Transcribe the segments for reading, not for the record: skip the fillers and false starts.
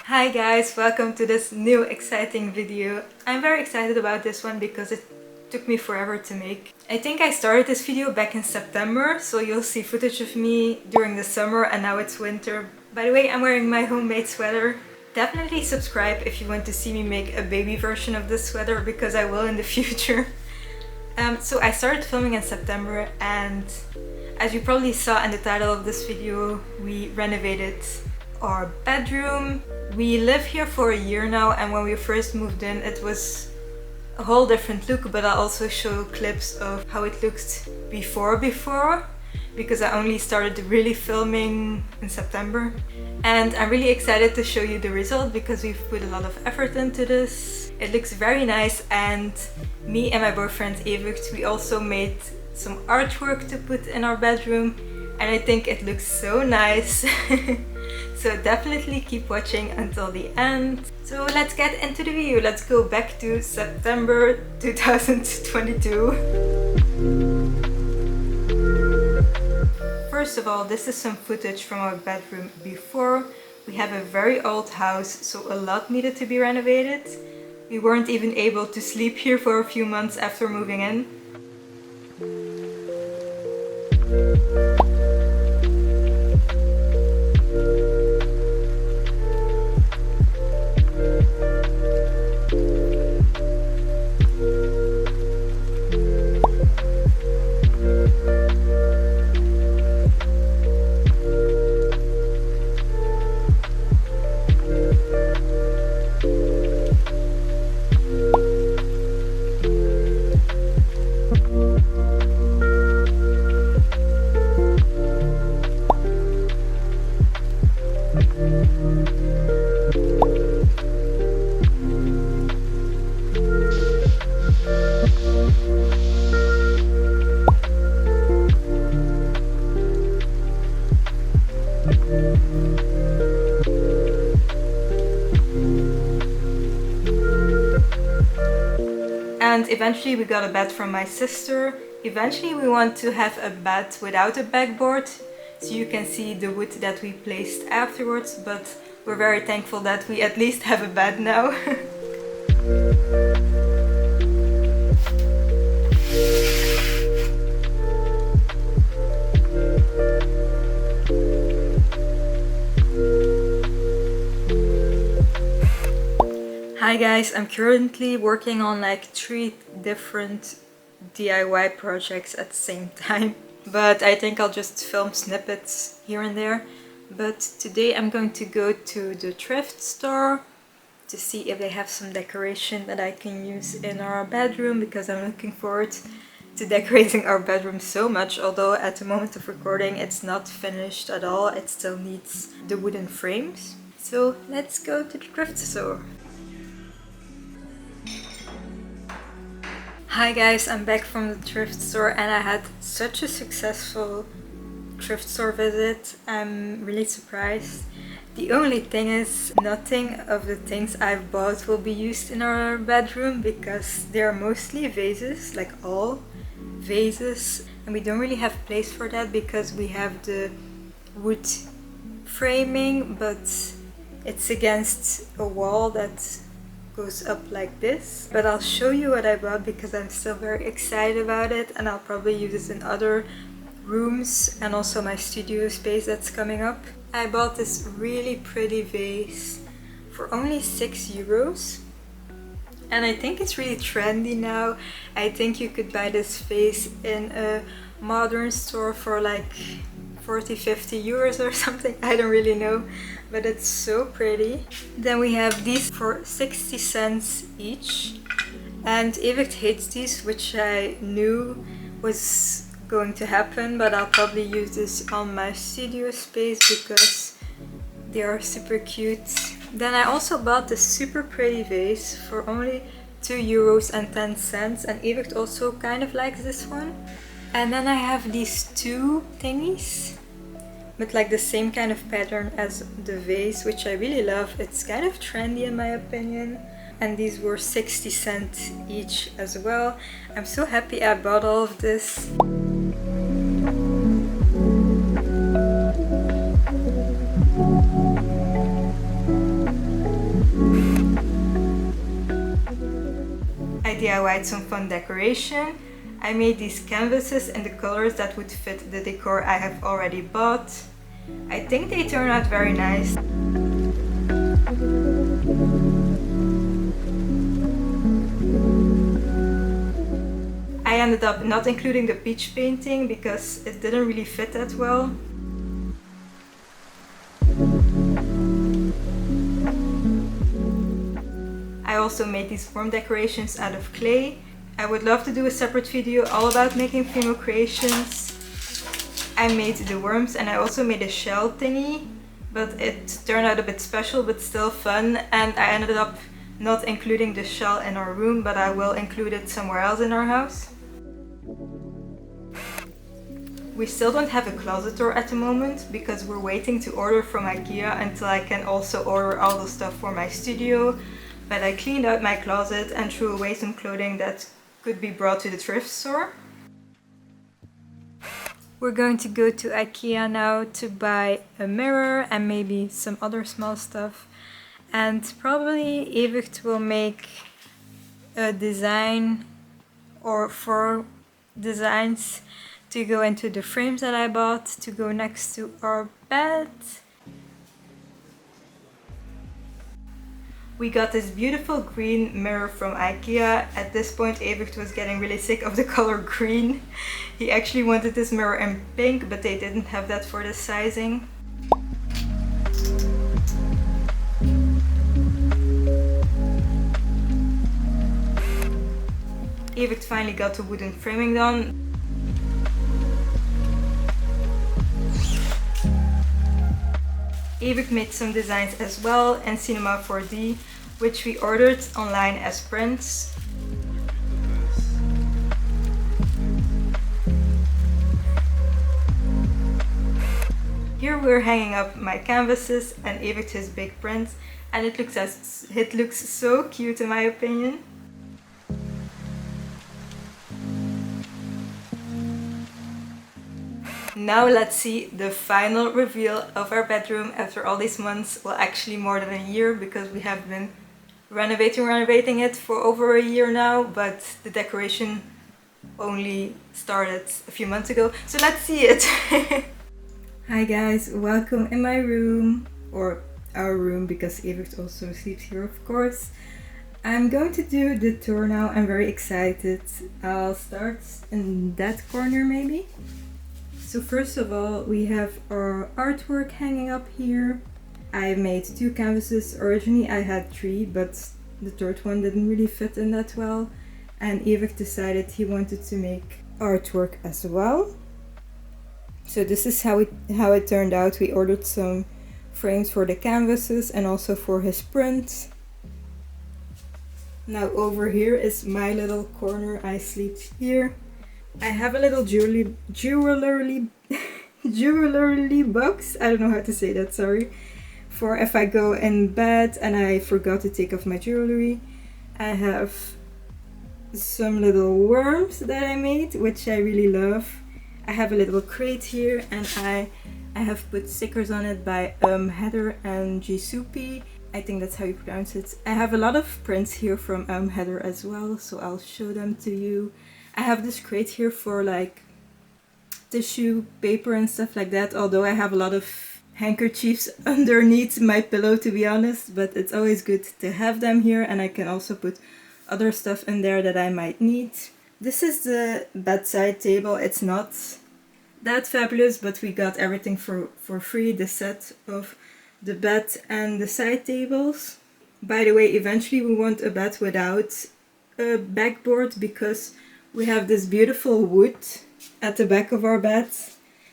Hi guys, welcome to this new exciting video. I'm very excited about this one because it took me forever to make. I think I started this video back in September, so you'll see footage of me during the summer and now it's winter. By the way, I'm wearing my homemade sweater. Definitely subscribe if you want to see me make a baby version of this sweater because I will in the future. So I started filming in September and as you probably saw in the title of this video, we renovated our bedroom. We live here for a year now and when we first moved in it was a whole different look, but I'll also show clips of how it looked before because I only started really filming in September. And I'm really excited to show you the result because we've put a lot of effort into this. It looks very nice and me and my boyfriend Evert, we also made some artwork to put in our bedroom and I think it looks so nice. So definitely keep watching until the end. So let's get into the video. Let's go back to September 2022. First of all, this is some footage from our bedroom before. We have a very old house, so a lot needed to be renovated. We weren't even able to sleep here for a few months after moving in. And eventually we got a bed from my sister. Eventually we want to have a bed without a backboard, so you can see the wood that we placed afterwards, but we're very thankful that we at least have a bed now. Hi guys, I'm currently working on like 3 different DIY projects at the same time, but I think I'll just film snippets here and there. But today I'm going to go to the thrift store to see if they have some decoration that I can use in our bedroom, because I'm looking forward to decorating our bedroom so much, although at the moment of recording it's not finished at all, it still needs the wooden frames. So let's go to the thrift store. Hi guys, I'm back from the thrift store and I had such a successful thrift store visit. I'm really surprised. The only thing is, nothing of the things I've bought will be used in our bedroom because they are mostly vases, like all vases, and we don't really have place for that because we have the wood framing, but it's against a wall that goes up like this. But I'll show you what I bought because I'm still very excited about it and I'll probably use this in other rooms and also my studio space that's coming up. I bought this really pretty vase for only €6 and I think it's really trendy now. I think you could buy this vase in a modern store for like 40-50 euros or something, I don't really know, but it's so pretty. Then we have these for 60 cents each, and Evert hates these, which I knew was going to happen, but I'll probably use this on my studio space because they are super cute. Then I also bought this super pretty vase for only €2.10, and Evert also kind of likes this one. And then I have these 2 thingies with like the same kind of pattern as the vase, which I really love. It's kind of trendy in my opinion. And these were 60 cents each as well. I'm so happy I bought all of this. DIY'd some fun decoration. I made these canvases in the colors that would fit the decor I have already bought. I think they turn out very nice. I ended up not including the peach painting because it didn't really fit that well. I also made these worm decorations out of clay. I would love to do a separate video all about making Fimo creations. I made the worms and I also made a shell thingy, but it turned out a bit special but still fun, and I ended up not including the shell in our room, but I will include it somewhere else in our house. We still don't have a closet door at the moment because we're waiting to order from IKEA until I can also order all the stuff for my studio. But I cleaned out my closet and threw away some clothing that could be brought to the thrift store. We're going to go to IKEA now to buy a mirror and maybe some other small stuff. And probably Evert will make a design or 4 designs to go into the frames that I bought to go next to our bed. We got this beautiful green mirror from IKEA. At this point Evert was getting really sick of the color green. He actually wanted this mirror in pink, but they didn't have that for the sizing. Evert finally got the wooden framing done. Evert made some designs as well in Cinema 4D, which we ordered online as prints. Here we're hanging up my canvases and Evert his big print, and it looks so cute in my opinion. Now let's see the final reveal of our bedroom after all these months. Well, actually more than a year, because we have been renovating it for over a year now, but the decoration only started a few months ago. So let's see it. Hi guys, welcome in my room, or our room, because Evert also sleeps here of course. I'm going to do the tour now. I'm very excited. I'll start in that corner maybe. So first of all, we have our artwork hanging up here. I made 2 canvases. Originally I had 3, but the third one didn't really fit in that well. And Evert decided he wanted to make artwork as well. So this is how it turned out. We ordered some frames for the canvases and also for his prints. Now over here is my little corner. I sleep here. I have a little jewelry box, I don't know how to say that, sorry, for if I go in bed and I forgot to take off my jewelry. I have some little worms that I made, which I really love. I have a little crate here, and I have put stickers on it by Heather and Gisupi. I think that's how you pronounce it. I have a lot of prints here from Heather as well, so I'll show them to you. I have this crate here for like tissue paper and stuff like that, although I have a lot of handkerchiefs underneath my pillow to be honest, but it's always good to have them here, and I can also put other stuff in there that I might need. This is the bedside table. It's not that fabulous, but we got everything for free, the set of the bed and the side tables. By the way, eventually we want a bed without a backboard because we have this beautiful wood at the back of our bed,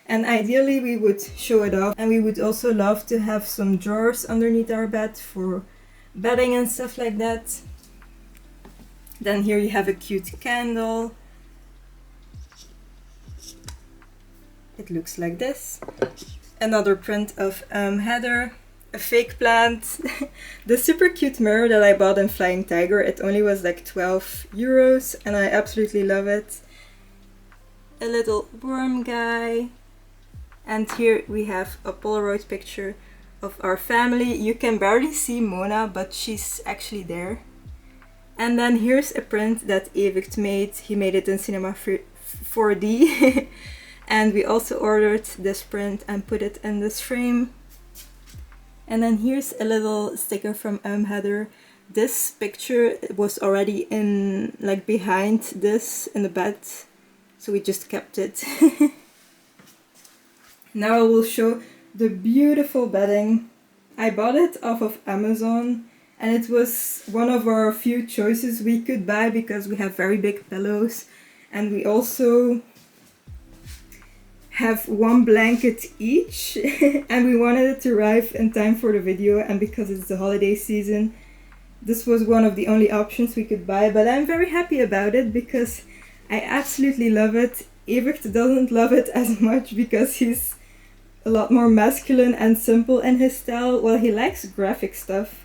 and ideally we would show it off, and we would also love to have some drawers underneath our bed for bedding and stuff like that. Then here you have a cute candle. It looks like this. Another print of Heather. A fake plant. The super cute mirror that I bought in Flying Tiger. It only was like 12 euros and I absolutely love it. A little worm guy. And here we have a Polaroid picture of our family. You can barely see Mona, but she's actually there. And then here's a print that Evict made. He made it in Cinema 4D. And we also ordered this print and put it in this frame. And then here's a little sticker from Heather. This picture was already in, like, behind this in the bed, so we just kept it. Now I will show the beautiful bedding. I bought it off of Amazon, and it was one of our few choices we could buy because we have very big pillows, and we also have one blanket each. And we wanted it to arrive in time for the video, and because it's the holiday season, this was one of the only options we could buy. But I'm very happy about it because I absolutely love it. Evert doesn't love it as much because he's a lot more masculine and simple in his style. Well, he likes graphic stuff,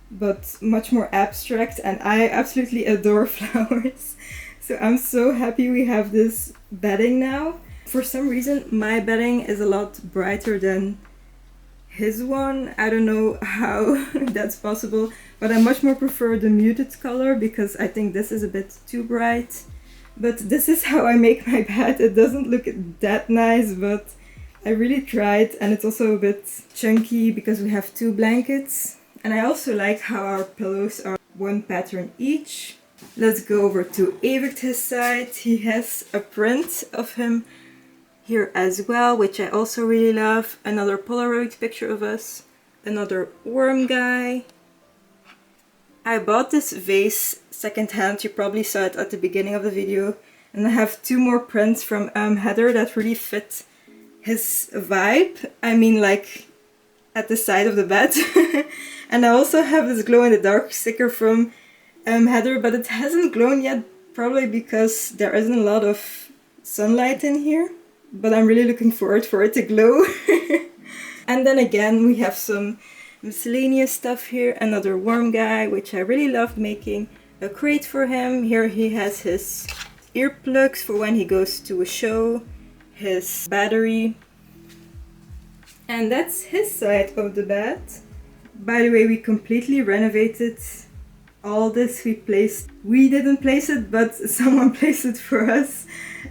but much more abstract, and I absolutely adore flowers. So I'm so happy we have this bedding now. For some reason, my bedding is a lot brighter than his one. I don't know how that's possible, but I much more prefer the muted color because I think this is a bit too bright. But this is how I make my bed. It doesn't look that nice, but I really tried, and it's also a bit chunky because we have 2 blankets. And I also like how our pillows are 1 pattern each. Let's go over to Evert, his side. He has a print of him here as well, which I also really love. Another Polaroid picture of us. Another worm guy. I bought this vase secondhand. You probably saw it at the beginning of the video. And I have 2 more prints from Heather that really fit his vibe. I mean, like, at the side of the bed. And I also have this glow-in-the-dark sticker from Heather, but it hasn't glown yet, probably because there isn't a lot of sunlight in here. But I'm really looking forward for it to glow. And then again, we have some miscellaneous stuff here. Another worm guy, which I really loved making a crate for him. Here he has his earplugs for when he goes to a show, his battery. And that's his side of the bed. By the way, we completely renovated all this. We didn't place it, but someone placed it for us.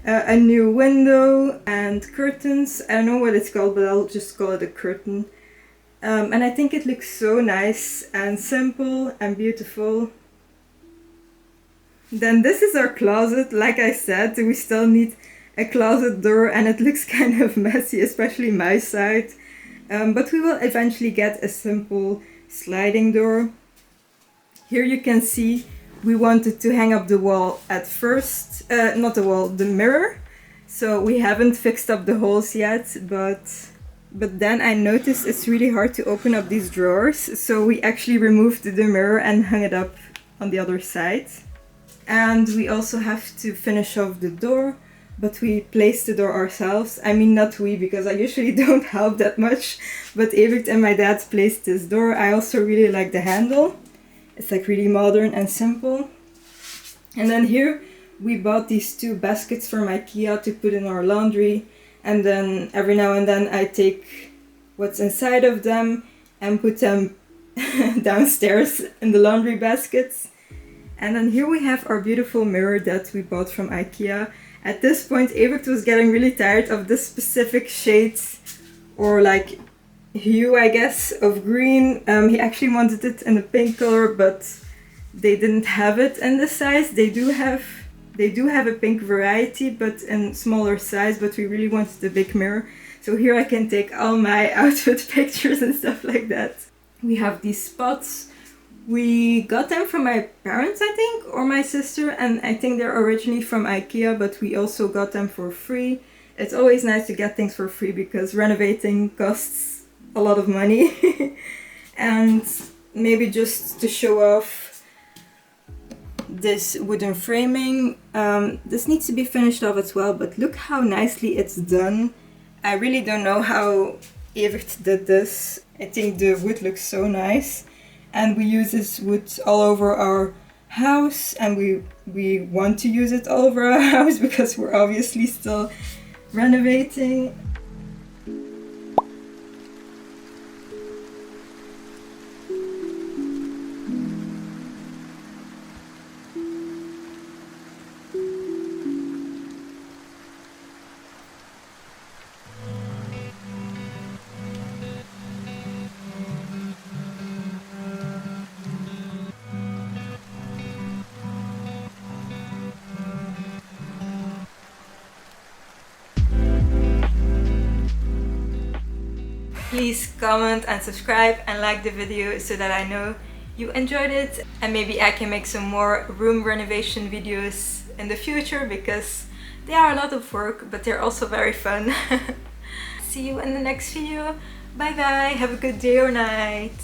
A new window and curtains. I don't know what it's called, but I'll just call it a curtain. And I think it looks so nice and simple and beautiful. Then this is our closet. Like I said, we still need a closet door, and it looks kind of messy, especially my side. But we will eventually get a simple sliding door. Here you can see we wanted to hang up the wall at first, not the wall, the mirror. So we haven't fixed up the holes yet, but then I noticed it's really hard to open up these drawers. So we actually removed the mirror and hung it up on the other side. And we also have to finish off the door, but we placed the door ourselves. I mean, not we, because I usually don't help that much, but Evert and my dad placed this door. I also really like the handle. It's like really modern and simple. And then here we bought these 2 baskets from IKEA to put in our laundry. And then every now and then I take what's inside of them and put them downstairs in the laundry baskets. And then here we have our beautiful mirror that we bought from IKEA. At this point, Evert was getting really tired of this specific shade, or like hue, I guess, of green. He actually wanted it in a pink color, but they didn't have it in the size. They do have a pink variety, but in smaller size, but we really wanted the big mirror. So here I can take all my outfit pictures and stuff like that. We have these spots. We got them from my parents, I think, or my sister, and I think they're originally from IKEA, but we also got them for free. It's always nice to get things for free because renovating costs a lot of money. And maybe just to show off this wooden framing, this needs to be finished off as well, but look how nicely it's done. I really don't know how Evert did this. I think the wood looks so nice. And we use this wood all over our house, and we want to use it all over our house because we're obviously still renovating. Please comment and subscribe and like the video so that I know you enjoyed it, and maybe I can make some more room renovation videos in the future, because they are a lot of work but they're also very fun. See you in the next video. Bye bye, have a good day or night.